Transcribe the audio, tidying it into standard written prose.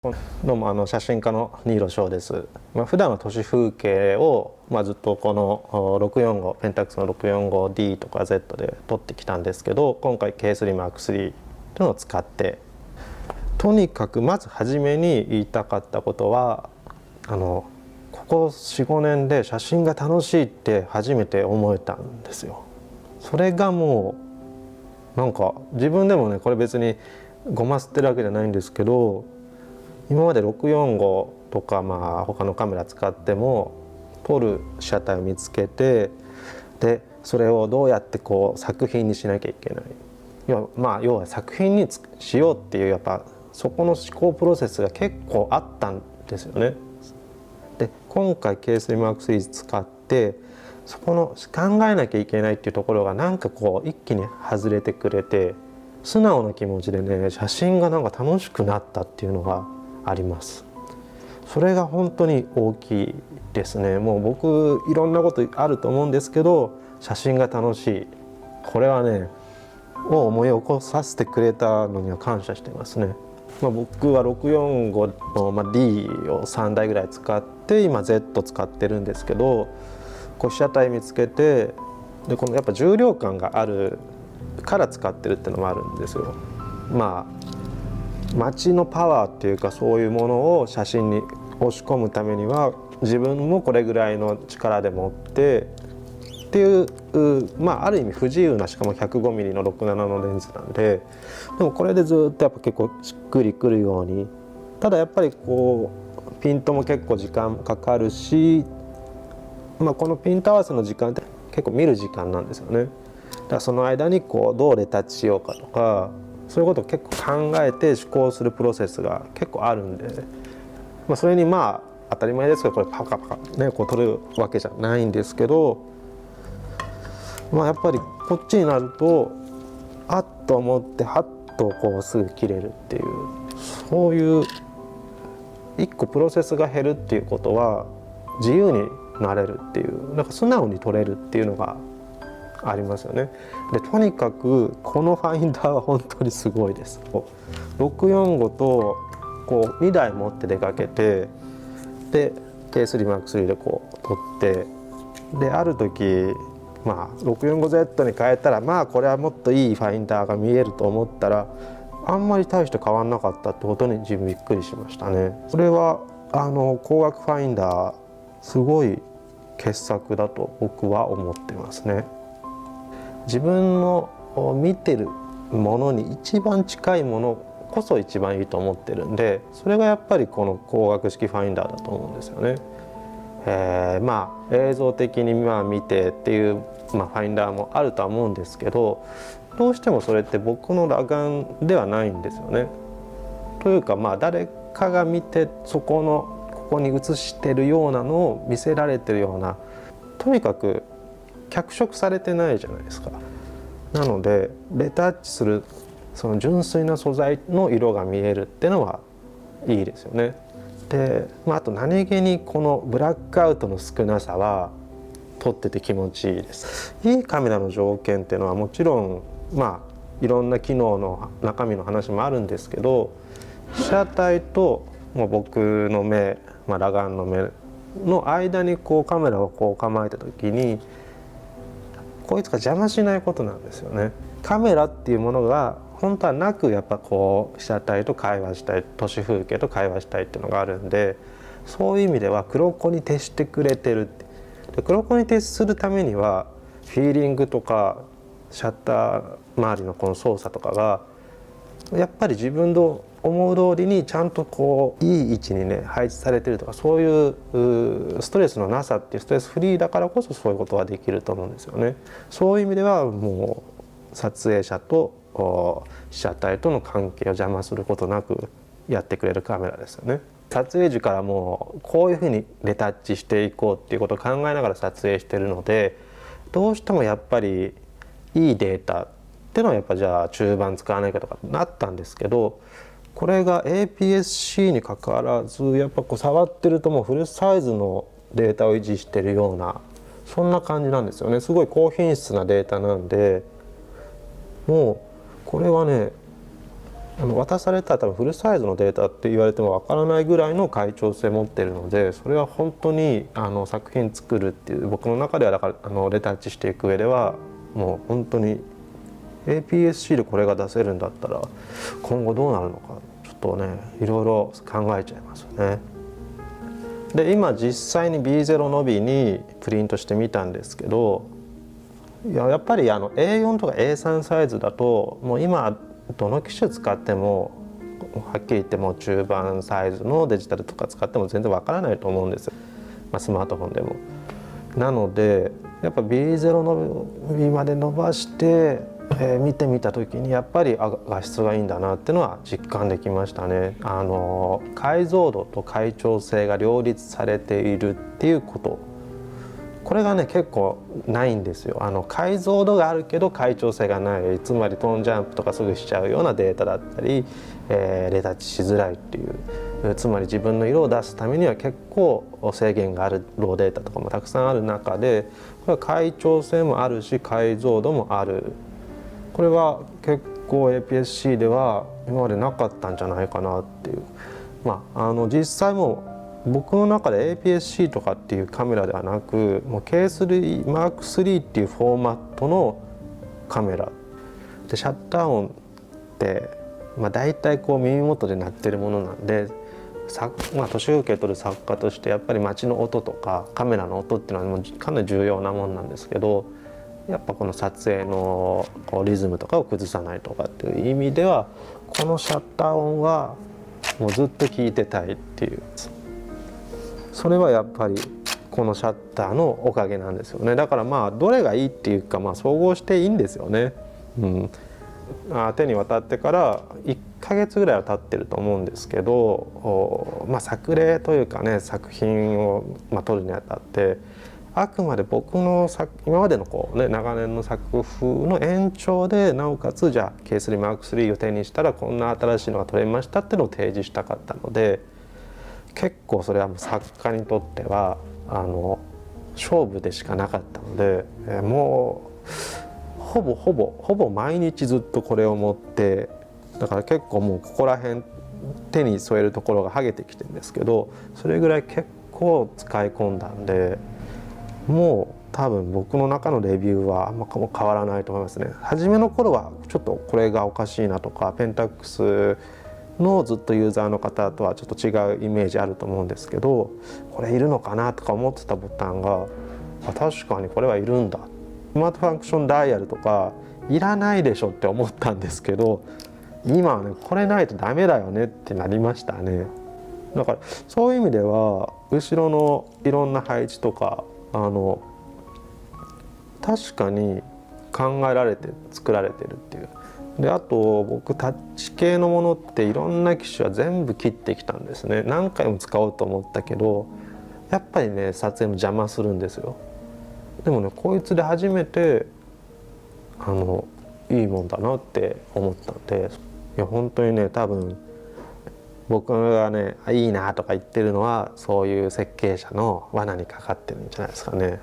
どうも写真家の新納翔です。普段は都市風景を、ずっとこの645ペンタックスの 645D とか Z で撮ってきたんですけど、今回 K3M3 というのを使って、とにかくまず初めに言いたかったことはここ 4,5 年で写真が楽しいって初めて思えたんですよ。それがもうなんか自分でもね、これ別にごますってるわけじゃないんですけど、今まで645とか他のカメラ使っても撮る被写体を見つけて、でそれをどうやってこう作品にしなきゃいけない、要は作品にしようっていうやっぱそこの思考プロセスが結構あったんですよね。で今回 K3M3 使ってそこの考えなきゃいけないっていうところがなんかこう一気に外れてくれて、素直な気持ちでね写真がなんか楽しくなったっていうのがあります。それが本当に大きいですね。もう僕いろんなことあると思うんですけど、写真が楽しい、これはねを思い起こさせてくれたのには感謝してますね。僕は645の D を3台ぐらい使って今 Z 使ってるんですけど、こう被写体見つけて、でこのやっぱ重量感があるから使ってるっていうのもあるんですよ。街のパワーっていうかそういうものを写真に押し込むためには自分もこれぐらいの力で持ってっていう、ある意味不自由な、しかも 105mm の67のレンズなんで、でもこれでずっとやっぱ結構しっくりくるように、ただやっぱりこうピントも結構時間かかるし、このピント合わせの時間って結構見る時間なんですよね。だからその間にこうどうレタッチしようかとか、そういうことを結構考えて思考するプロセスが結構あるんで、それに当たり前ですけどこれパカパカねこう取るわけじゃないんですけど、やっぱりこっちになるとあっと思ってハッとこうすぐ切れるっていう、そういう一個プロセスが減るっていうことは自由になれるっていう、なんか素直に撮れるっていうのがありますよね。でとにかくこのファインダーは本当にすごいです。645とこう2台持って出かけて、で K3M3 でこう撮って、である時645Z に変えたらこれはもっといいファインダーが見えると思ったら、あんまり大して変わんなかったってことに自分びっくりしましたね。それは光学ファインダーすごい傑作だと僕は思ってますね。自分の見てるものに一番近いものこそ一番いいと思ってるんで、それがやっぱりこの光学式ファインダーだと思うんですよね。映像的に見てっていう、ファインダーもあるとは思うんですけど、どうしてもそれって僕の裸眼ではないんですよね。というか誰かが見てここに映してるようなのを見せられてるような、とにかく脚色されてないじゃないですか。なのでレタッチするその純粋な素材の色が見えるっていうのはいいですよね。で、あと何気にこのブラックアウトの少なさは撮ってて気持ちいいです。いいカメラの条件っていうのはもちろんいろんな機能の中身の話もあるんですけど、被写体と僕の目、裸眼の目の間にこうカメラをこう構えた時にこいつが邪魔しないことなんですよね。カメラっていうものが本当はなく、やっぱこう被写体と会話したい、都市風景と会話したいっていうのがあるんで、そういう意味では黒子に徹してくれてるって。で黒子に徹するためにはフィーリングとかシャッター周りのこの操作とかがやっぱり自分の思う通りにちゃんとこういい位置にね配置されてるとか、そういうストレスのなさっていう、ストレスフリーだからこそそういうことができると思うんですよね。そういう意味ではもう撮影者と被写体との関係を邪魔することなくやってくれるカメラですよね。撮影時からもうこういうふうにレタッチしていこうっていうことを考えながら撮影してるので、どうしてもやっぱりいいデータっていうのはやっぱじゃあ中盤使わないかとかなったんですけど、これが APS-C にかかわらずやっぱこう触ってるともうフルサイズのデータを維持してるような、そんな感じなんですよね。すごい高品質なデータなんで、もうこれはね渡されたら多分フルサイズのデータって言われてもわからないぐらいの快調性を持ってるので、それは本当に作品作るっていう僕の中ではだからレタッチしていく上ではもう本当に APS-C でこれが出せるんだったら今後どうなるのかちょっとねいろいろ考えちゃいますよね。で今実際に B0 のびにプリントしてみたんですけど、やっぱりA4 とか A3 サイズだともう今どの機種使ってもはっきり言っても中盤サイズのデジタルとか使っても全然わからないと思うんですよ、スマートフォンでも。なのでやっぱ B0 のびまで伸ばして、見てみた時にやっぱり画質がいいんだなっていうのは実感できましたね。解像度と快調性が両立されているっていうこと、これがね結構ないんですよ。解像度があるけど快調性がない、つまりトーンジャンプとかすぐしちゃうようなデータだったり、レタッチしづらいっていう、つまり自分の色を出すためには結構制限があるローデータとかもたくさんある中で、これは快調性もあるし解像度もある。これは結構 APS-C では今までなかったんじゃないかなっていう。実際も僕の中で APS-C とかっていうカメラではなく、もう K3 M3 っていうフォーマットのカメラで、シャッター音って大体こう耳元で鳴ってるものなんで、年を受け取る作家としてやっぱり街の音とかカメラの音っていうのはもうかなり重要なもんなんですけど、やっぱこの撮影のこうリズムとかを崩さないとかっていう意味ではこのシャッター音はもうずっと聞いてたいっていう、それはやっぱりこのシャッターのおかげなんですよね。だからどれがいいっていうか総合していいんですよね。手に渡ってから1ヶ月ぐらいは経ってると思うんですけど、作例というかね作品を撮るにあたってあくまで僕の今までの長年の作風の延長で、なおかつじゃあ K3 M3 を手にしたらこんな新しいのが撮れましたっていうのを提示したかったので、結構それはもう作家にとっては勝負でしかなかったので、もうほぼ毎日ずっとこれを持って、だから結構もうここら辺手に添えるところが剥げてきてるんですけど、それぐらい結構使い込んだんで、もう多分僕の中のレビューはあんま変わらないと思いますね。初めの頃はちょっとこれがおかしいなとか、ペンタックスのずっとユーザーの方とはちょっと違うイメージあると思うんですけど、これいるのかなとか思ってたボタンが確かにこれはいるんだ、スマートファンクションダイヤルとかいらないでしょって思ったんですけど、今はねこれないとダメだよねってなりましたね。だからそういう意味では後ろのいろんな配置とか確かに考えられて作られてるっていう。であと僕タッチ系のものっていろんな機種は全部切ってきたんですね。何回も使おうと思ったけどやっぱりね撮影の邪魔するんですよ。でもねこいつで初めていいもんだなって思ったんで、いや本当にね多分僕がねいいなとか言ってるのはそういう設計者の罠にかかってるんじゃないですかね。